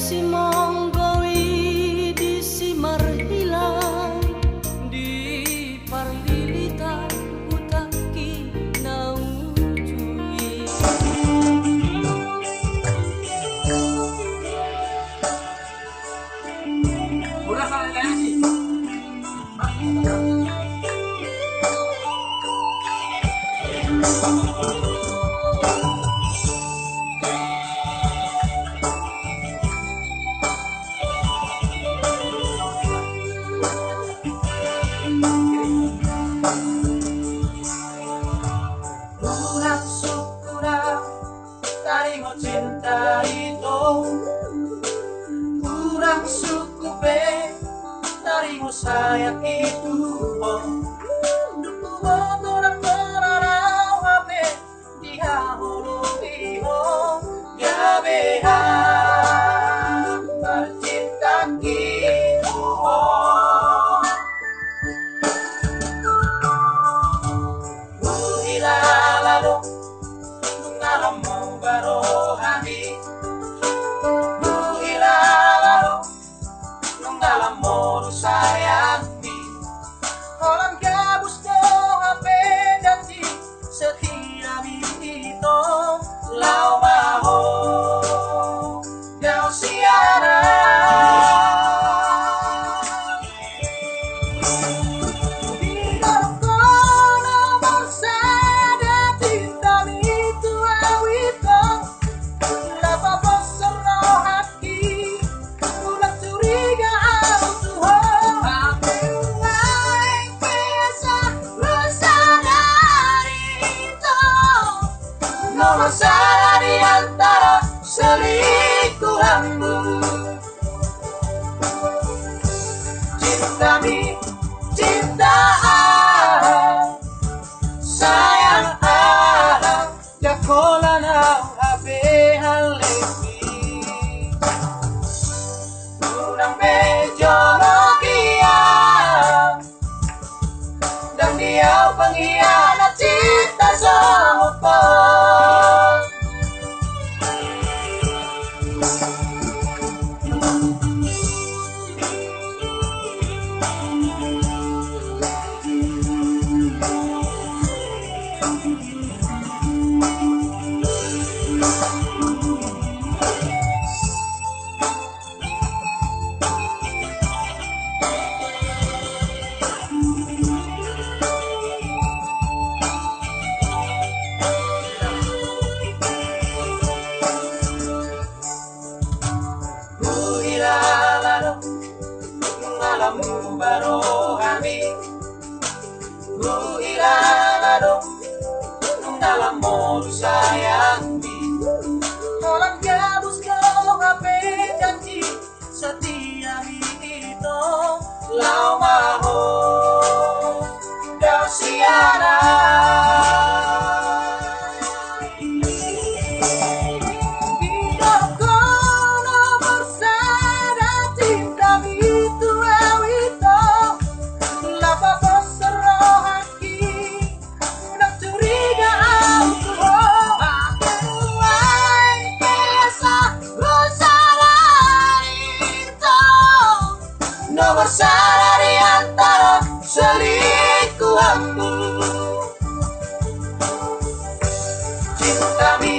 si monggowi di si marhilang di parlilitan utaki naujui. Udah salah sih. Kurang syukurang tarimo cinta itu, kurang syukur tarimo sayang itu. Orang merarau hame dihahulu iho gabehan tercipta gitu. Lalu ngalam mau barohani, lalu ngalam mau sayangi. Orang gabus do hape janji setia itu lau maho kau siaran. Nomor salah di antara selingkuhanmu. Cinta-mi, cintaan, sayang alam, jakola nau abe halepi. Kurang bejologia, dan dia pengkhianat cinta semupa. Ngalamu barohani, lalu ngalam mau sayangi. Orang gabus kau hape janji setia itu lau maho kau siaran. Nomor salah di antara selingkuhanmu. Cinta-mi